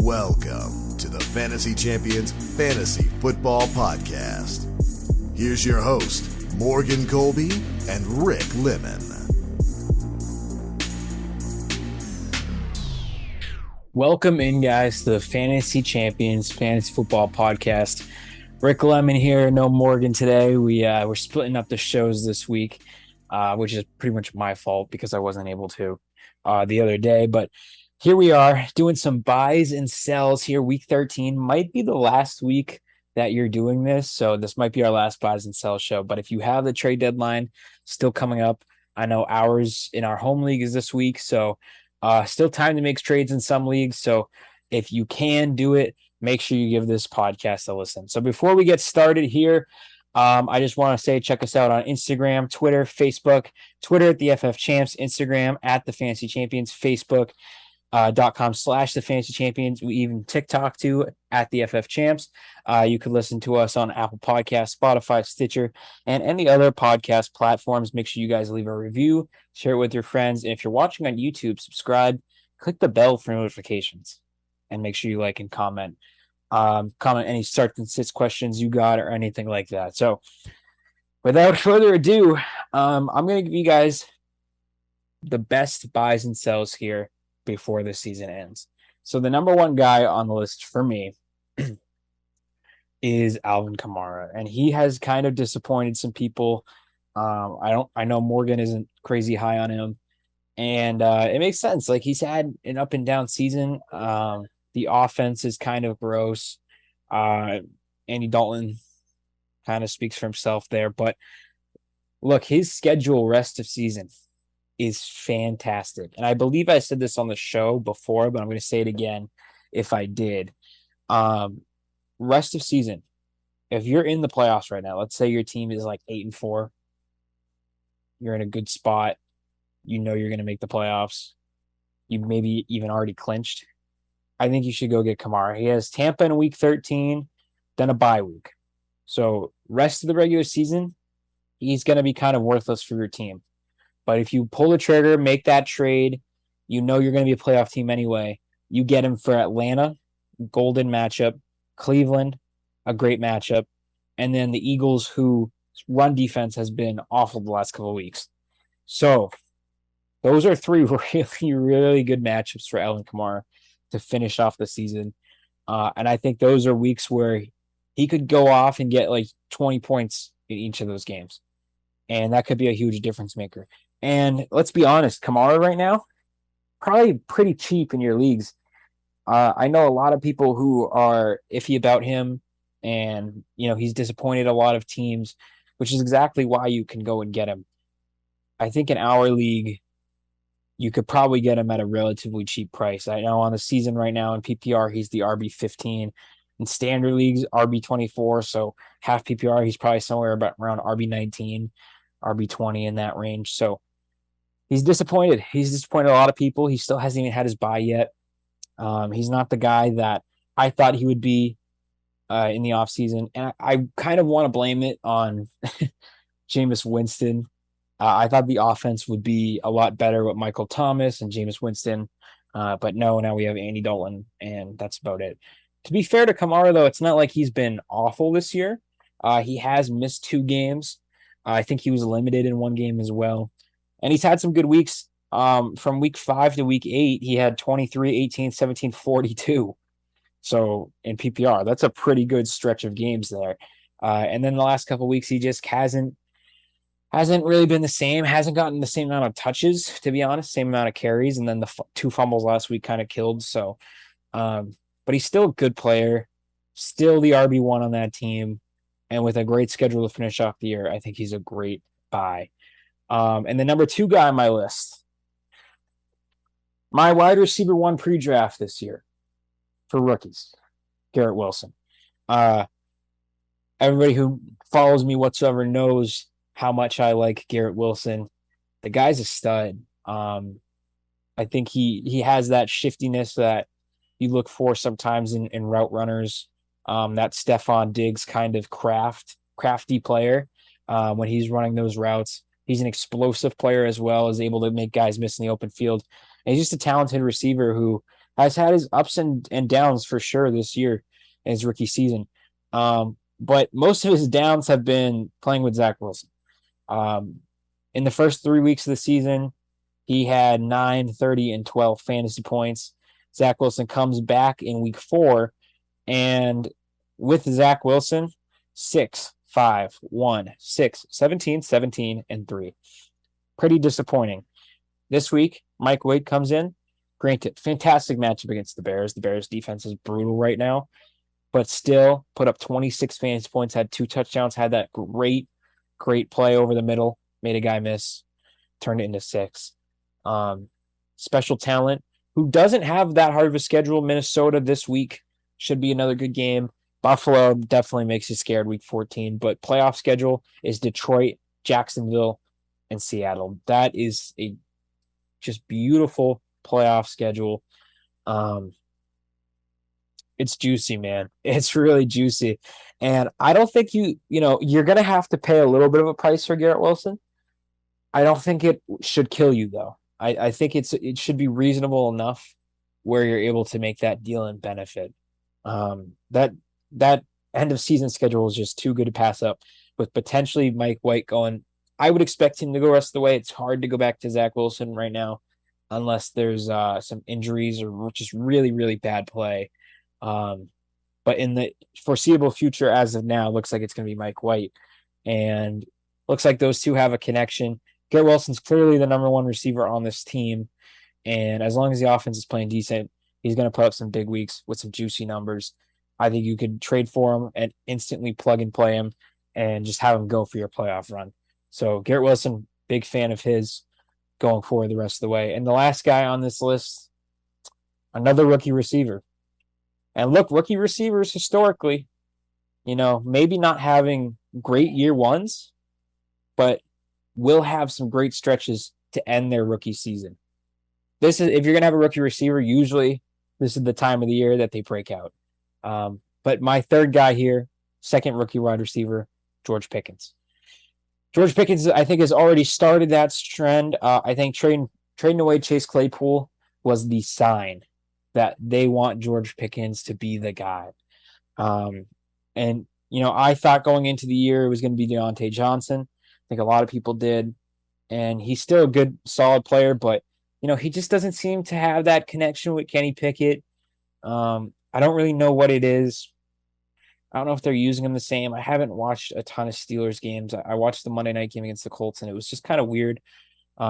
Welcome to the Fantasy Champions Fantasy Football Podcast. Here's your host, Morgan Colby and Rick Lemon. Welcome in, guys, to the Fantasy Champions Fantasy Football Podcast. Rick Lemon here, no Morgan today. We're splitting up the shows this week, which is pretty much my fault because I wasn't able to the other day. But here we are doing some buys and sells here. Week 13 might be the last week that you're doing this, so this might be our last buys and sells show. But if you have the trade deadline still coming up, I know ours in our home league is this week, so still time to make trades in some leagues. So if you can do it, make sure you give this podcast a listen. So before we get started here, I just want to say, check us out on Instagram, Twitter, Facebook, Twitter at the FF Champs, Instagram at the Fantasy Champions, Facebook, .com/the Fantasy Champions. We even TikTok too at the FF Champs. You could listen to us on Apple Podcasts, Spotify, Stitcher, and any other podcast platforms. Make sure you guys leave a review, share it with your friends. And if you're watching on YouTube, subscribe, click the bell for notifications, and make sure you like and comment. Comment any start and sits questions you got or anything like that. So without further ado, I'm going to give you guys the best buys and sells here before the season ends. So the number one guy on the list for me is Alvin Kamara, and he has kind of disappointed some people. I know Morgan isn't crazy high on him, and it makes sense. Like, he's had an up and down season. The offense is kind of gross. Andy Dalton kind of speaks for himself there, but look, his schedule rest of season is fantastic. And I believe I said this on the show before, but I'm going to say it again if I did. Rest of season, if you're in the playoffs right now, let's say your team is like 8-4, you're in a good spot, you know you're going to make the playoffs, you maybe even already clinched, I think you should go get Kamara. He has Tampa in week 13, then a bye week. So rest of the regular season, he's going to be kind of worthless for your team. But if you pull the trigger, make that trade, you know you're going to be a playoff team anyway. You get him for Atlanta, golden matchup, Cleveland, a great matchup, and then the Eagles, whose run defense has been awful the last couple of weeks. So those are three really, really good matchups for Alvin Kamara to finish off the season. And I think those are weeks where he could go off and get like 20 points in each of those games. And that could be a huge difference maker. And let's be honest, Kamara right now, probably pretty cheap in your leagues. I know a lot of people who are iffy about him, and he's disappointed a lot of teams, which is exactly why you can go and get him. I think in our league, you could probably get him at a relatively cheap price. I know on the season right now in PPR, he's the RB15. In standard leagues, RB24. So half PPR, he's probably somewhere about around RB19, RB20 in that range. So he's disappointed. He's disappointed a lot of people. He still hasn't even had his bye yet. He's not the guy that I thought he would be in the offseason. And I kind of want to blame it on Jameis Winston. I thought the offense would be a lot better with Michael Thomas and Jameis Winston. But no, now we have Andy Dalton, and that's about it. To be fair to Kamara, though, it's not like he's been awful this year. He has missed 2 games. I think he was limited in 1 game as well. And he's had some good weeks. From week 5 to week 8, he had 23, 18, 17, 42. So in PPR, that's a pretty good stretch of games there. And then the last couple of weeks, he just hasn't really been the same. Hasn't gotten the same amount of touches, to be honest, same amount of carries. And then the 2 fumbles last week kind of killed. So, but he's still a good player, still the RB1 on that team. And with a great schedule to finish off the year, I think he's a great buy. And the number 2 guy on my list, my wide receiver 1 pre-draft this year for rookies, Garrett Wilson. Everybody who follows me whatsoever knows how much I like Garrett Wilson. The guy's a stud. I think he has that shiftiness that you look for sometimes in route runners. That Stephon Diggs kind of crafty player when he's running those routes. He's an explosive player as well, is able to make guys miss in the open field. And he's just a talented receiver who has had his ups and downs for sure this year in his rookie season. But most of his downs have been playing with Zach Wilson. Um, in the first 3 weeks of the season, he had 9, 30, and 12 fantasy points. Zach Wilson comes back in week 4, and with Zach Wilson, 6, 5, 1, 6, 17, 17, and 3. Pretty disappointing. This week, Mike White comes in. Granted, fantastic matchup against the Bears. The Bears defense is brutal right now, but still put up 26 fantasy points, had 2 touchdowns, had that great play over the middle, made a guy miss, turned it into 6. Special talent who doesn't have that hard of a schedule. Minnesota this week should be another good game. Buffalo definitely makes you scared week 14, but playoff schedule is Detroit, Jacksonville, and Seattle. That is a just beautiful playoff schedule. It's juicy, man. It's really juicy. And I don't think you're going to have to pay a little bit of a price for Garrett Wilson. I don't think it should kill you, though. I think it should be reasonable enough where you're able to make that deal and benefit. That end of season schedule is just too good to pass up. With potentially Mike White going, I would expect him to go rest of the way. It's hard to go back to Zach Wilson right now, unless there's some injuries or just really, really bad play. But in the foreseeable future, as of now, looks like it's going to be Mike White, and looks like those two have a connection. Garrett Wilson's clearly the number one receiver on this team, and as long as the offense is playing decent, he's going to put up some big weeks with some juicy numbers. I think you could trade for him and instantly plug and play him and just have him go for your playoff run. So Garrett Wilson, big fan of his going forward the rest of the way. And the last guy on this list, another rookie receiver. And look, rookie receivers historically, maybe not having great year ones, but will have some great stretches to end their rookie season. This is, if you're going to have a rookie receiver, usually this is the time of the year that they break out. But my third guy here, second rookie wide receiver, George Pickens. George Pickens, I think, has already started that trend. I think trading away Chase Claypool was the sign that they want George Pickens to be the guy. And I thought going into the year it was going to be Deontay Johnson. I think a lot of people did. And he's still a good, solid player, but, he just doesn't seem to have that connection with Kenny Pickett. I don't really know what it is. I don't know if they're using him the same. I haven't watched a ton of Steelers games. I watched the Monday night game against the Colts, and it was just kind of weird.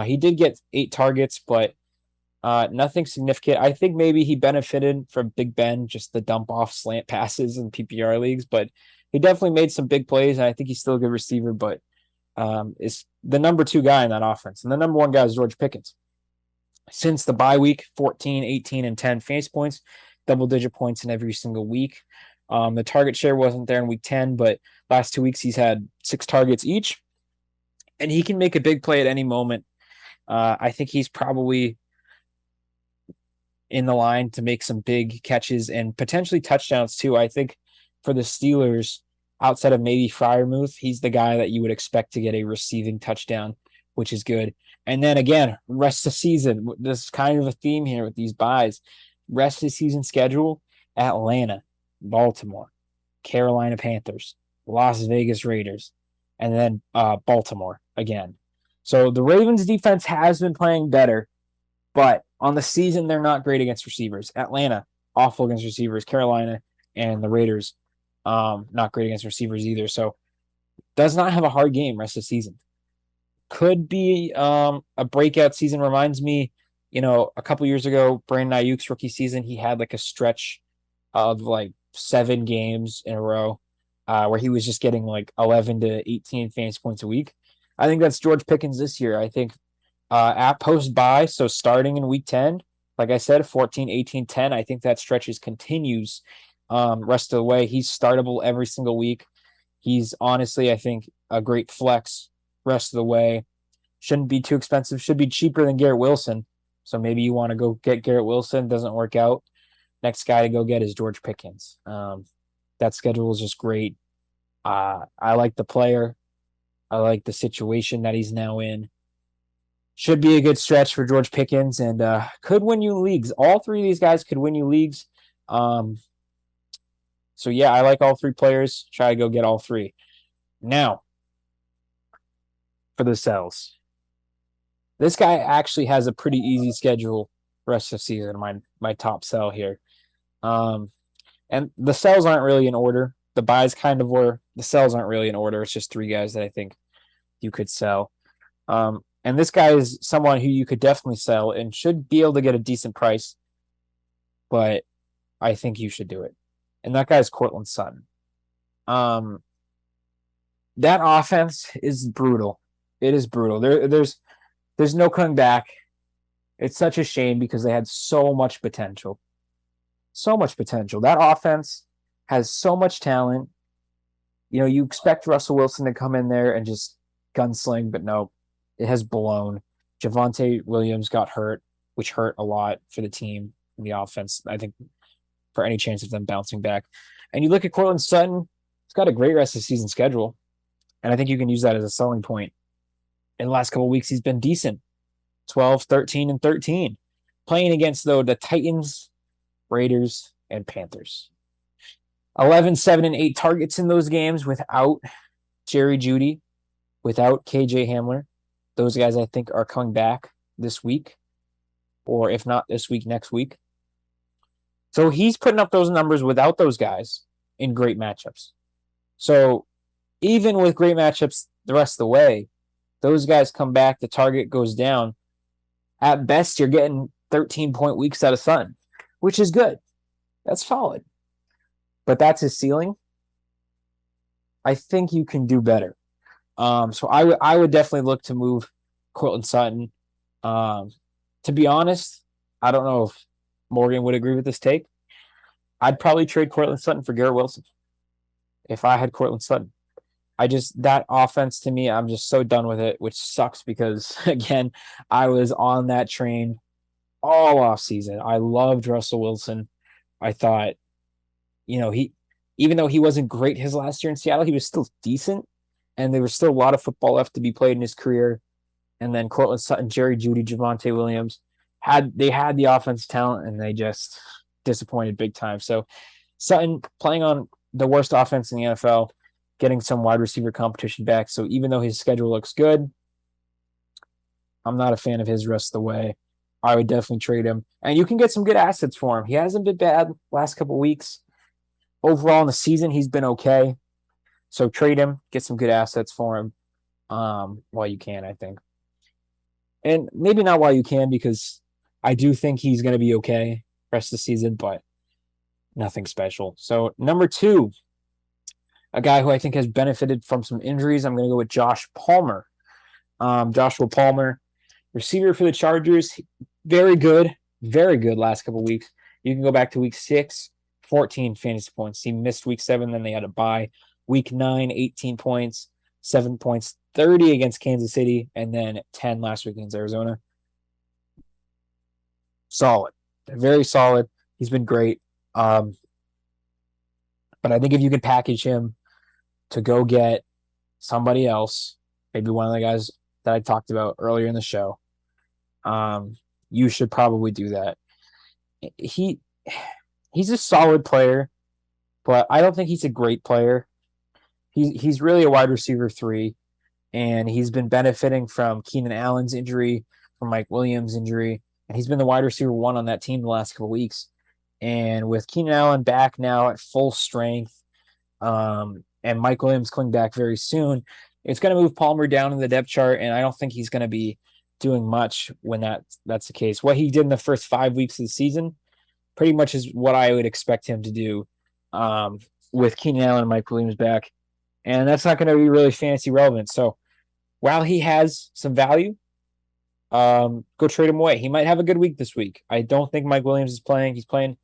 He did get 8 targets, but nothing significant. I think maybe he benefited from Big Ben, just the dump off slant passes in PPR leagues, but he definitely made some big plays, and I think he's still a good receiver, but is the number 2 guy in that offense. And the number 1 guy is George Pickens. Since the bye week, 14, 18, and 10 fantasy points, double-digit points in every single week. The target share wasn't there in week 10, but last 2 weeks he's had 6 targets each, and he can make a big play at any moment. I think he's probably in the line to make some big catches and potentially touchdowns too. I think for the Steelers, outside of maybe Freiermuth, he's the guy that you would expect to get a receiving touchdown, which is good. And then again, rest of the season. This is kind of a theme here with these buys. Rest of the season schedule: Atlanta, Baltimore, Carolina Panthers, Las Vegas Raiders, and then Baltimore again. So the Ravens defense has been playing better, but on the season, they're not great against receivers. Atlanta, awful against receivers. Carolina and the Raiders, not great against receivers either. So does not have a hard game rest of the season. Could be a breakout season. Reminds me, a couple years ago, Brandon Ayuk's rookie season, he had like a stretch of like 7 games in a row where he was just getting like 11 to 18 fantasy points a week. I think that's George Pickens this year. I think at post-bye, so starting in week 10, like I said, 14, 18, 10, I think that stretches continues rest of the way. He's startable every single week. He's honestly, I think, a great flex rest of the way. Shouldn't be too expensive. Should be cheaper than Garrett Wilson. So maybe you want to go get Garrett Wilson. Doesn't work out. Next guy to go get is George Pickens. That schedule is just great. I like the player. I like the situation that he's now in. Should be a good stretch for George Pickens and could win you leagues. All three of these guys could win you leagues. So yeah, I like all three players. Try to go get all three. Now, for the sells. This guy actually has a pretty easy schedule rest of the season. My top sell here. And the sells aren't really in order. The buys kind of were. The sells aren't really in order. It's just three guys that I think you could sell. And this guy is someone who you could definitely sell and should be able to get a decent price. But I think you should do it. And that guy is Cortland Sutton. That offense is brutal. It is brutal. There's no coming back. It's such a shame because they had so much potential. So much potential. That offense has so much talent. You know, you expect Russell Wilson to come in there and just gunsling, but no, it has blown. Javonte Williams got hurt, which hurt a lot for the team and the offense. I think for any chance of them bouncing back. And you look at Cortland Sutton, he's got a great rest of the season schedule. And I think you can use that as a selling point. In the last couple of weeks, he's been decent. 12, 13, and 13. Playing against, though, the Titans, Raiders, and Panthers. 11, 7, and 8 targets in those games without Jerry Jeudy, without KJ Hamler. Those guys, I think, are coming back this week. Or if not this week, next week. So he's putting up those numbers without those guys in great matchups. So even with great matchups the rest of the way, those guys come back, the target goes down. At best, you're getting 13-point weeks out of Sutton, which is good. That's solid. But that's his ceiling. I think you can do better. So I would definitely look to move Cortland Sutton. To be honest, I don't know if Morgan would agree with this take. I'd probably trade Cortland Sutton for Garrett Wilson if I had Cortland Sutton. That offense to me, I'm just so done with it, which sucks because, again, I was on that train all off season. I loved Russell Wilson. I thought, even though he wasn't great his last year in Seattle, he was still decent. And there was still a lot of football left to be played in his career. And then Cortland Sutton, Jerry Jeudy, Javonte Williams had the offensive talent, and they just disappointed big time. So Sutton playing on the worst offense in the NFL, getting some wide receiver competition back. So even though his schedule looks good, I'm not a fan of his rest of the way. I would definitely trade him. And you can get some good assets for him. He hasn't been bad last couple of weeks. Overall in the season, he's been okay. So trade him, get some good assets for him while you can, I think. And maybe not while you can, because I do think he's going to be okay rest of the season, but nothing special. So number 2, a guy who I think has benefited from some injuries, I'm going to go with Josh Palmer. Joshua Palmer, receiver for the Chargers, very good last couple of weeks. You can go back to week 6, 14 fantasy points. He missed week 7, then they had a bye. Week 9, 18 points, 7 points, 30 against Kansas City, and then 10 last week against Arizona. Solid. Very solid. He's been great. But I think if you could package him to go get somebody else, maybe one of the guys that I talked about earlier in the show, you should probably do that. He's a solid player, but I don't think he's a great player. He's really a wide receiver 3, and he's been benefiting from Keenan Allen's injury, from Mike Williams' injury, and he's been the wide receiver 1 on that team the last couple of weeks. And with Keenan Allen back now at full strength, and Mike Williams coming back very soon, it's going to move Palmer down in the depth chart, and I don't think he's going to be doing much when that's the case. What he did in the first 5 weeks of the season pretty much is what I would expect him to do with Keenan Allen and Mike Williams back. And that's not going to be really fantasy relevant. So while he has some value, go trade him away. He might have a good week this week. I don't think Mike Williams is playing. He's playing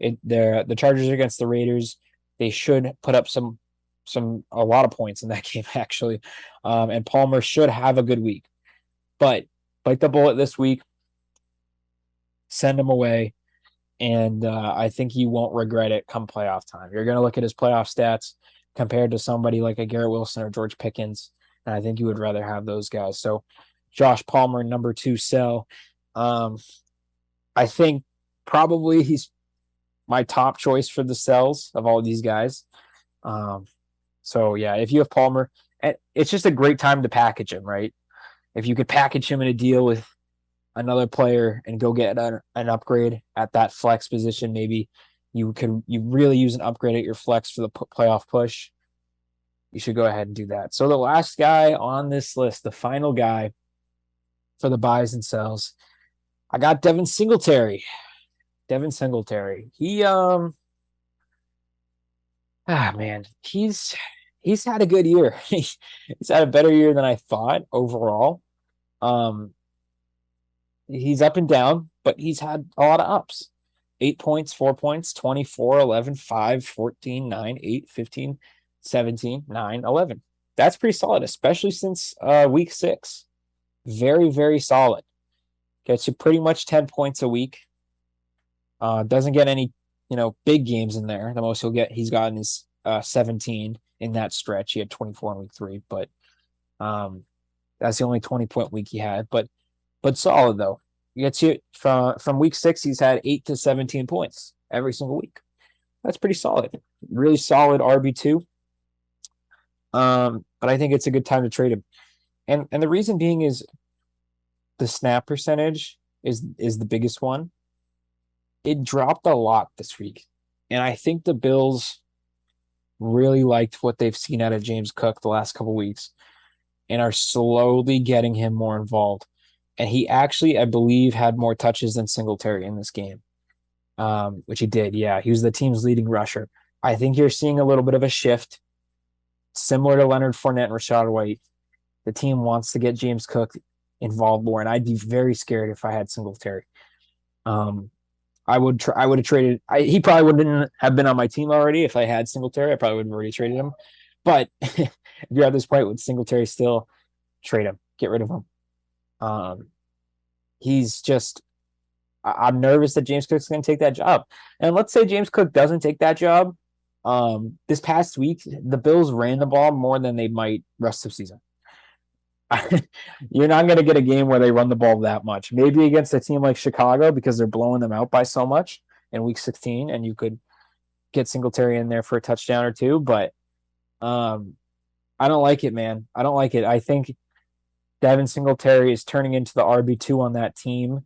the Chargers against the Raiders. They should put up a lot of points in that game, actually. And Palmer should have a good week. But bite the bullet this week. Send him away. And I think you won't regret it come playoff time. You're going to look at his playoff stats compared to somebody like a Garrett Wilson or George Pickens, and I think you would rather have those guys. So Josh Palmer, number 2 sell. I think probably he's my top choice for the sells of all of these guys. So yeah, if you have Palmer, it's just a great time to package him, right? If you could package him in a deal with another player and go get an upgrade at that flex position, maybe you really use an upgrade at your flex for the playoff push. You should go ahead and do that. So the last guy on this list, the final guy for the buys and sells, I got Devin Singletary. He he's had a good year. He's had a better year than I thought overall. He's up and down, but he's had a lot of ups. 8 points, 4 points, 24, 11, 5, 14, 9, 8, 15, 17, 9, 11. That's pretty solid, especially since week 6. Very, very solid. Gets you pretty much 10 points a week. Doesn't get any, big games in there. The most he's gotten is 17 in that stretch. He had 24 in week 3, but that's the only 20-point week he had. But solid though. He gets you from week 6. He's had 8 to 17 points every single week. That's pretty solid. Really solid RB2. But I think it's a good time to trade him. And the reason being is the snap percentage is the biggest one. It dropped a lot this week. And I think the Bills really liked what they've seen out of James Cook the last couple weeks and are slowly getting him more involved. And he actually, I believe, had more touches than Singletary in this game, which he did. Yeah, he was the team's leading rusher. I think you're seeing a little bit of a shift, similar to Leonard Fournette and Rachaad White. The team wants to get James Cook involved more, and I'd be very scared if I had Singletary. I would have traded. He probably wouldn't have been on my team already if I had Singletary. I probably would have already traded him. But if you're at this point with Singletary still, trade him. Get rid of him. He's just. I'm nervous that James Cook's going to take that job. And let's say James Cook doesn't take that job. This past week, the Bills ran the ball more than they might rest of the season. You're not going to get a game where they run the ball that much. Maybe against a team like Chicago because they're blowing them out by so much in week 16, and you could get Singletary in there for a touchdown or two. But I don't like it, man. I don't like it. I think Devin Singletary is turning into the RB2 on that team,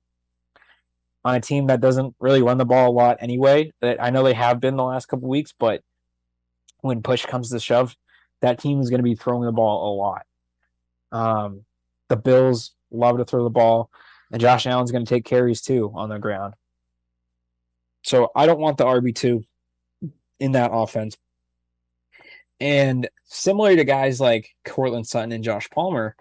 on a team that doesn't really run the ball a lot anyway. That I know they have been the last couple of weeks, but when push comes to shove, that team is going to be throwing the ball a lot. The Bills love to throw the ball, and Josh Allen's going to take carries too on the ground. So I don't want the RB2 in that offense. And similar to guys like Courtland Sutton and Josh Palmer,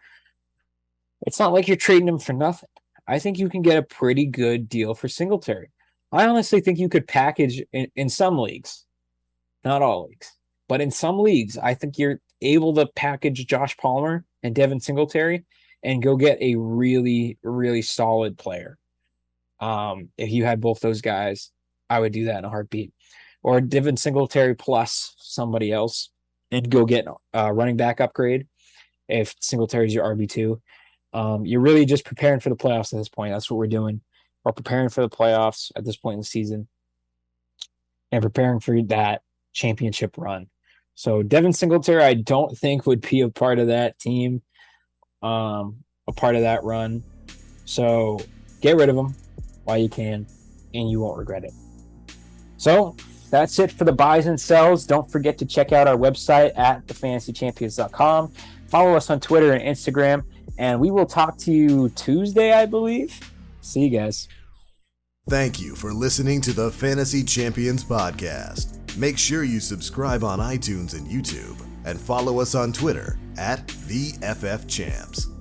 it's not like you're trading them for nothing. I think you can get a pretty good deal for Singletary. I honestly think you could package in some leagues, not all leagues, but in some leagues, I think you're able to package Josh Palmer and Devin Singletary and go get a really, really solid player. If you had both those guys, I would do that in a heartbeat. Or Devin Singletary plus somebody else and go get a running back upgrade if Singletary's your RB2. You're really just preparing for the playoffs at this point. That's what we're doing. We're preparing for the playoffs at this point in the season and preparing for that championship run. So Devin Singletary, I don't think would be a part of that team, a part of that run. So get rid of him while you can, and you won't regret it. So that's it for the buys and sells. Don't forget to check out our website at thefantasychampions.com. Follow us on Twitter and Instagram, and we will talk to you Tuesday, I believe. See you guys. Thank you for listening to the Fantasy Champions Podcast. Make sure you subscribe on iTunes and YouTube, and follow us on Twitter at TheFFChamps.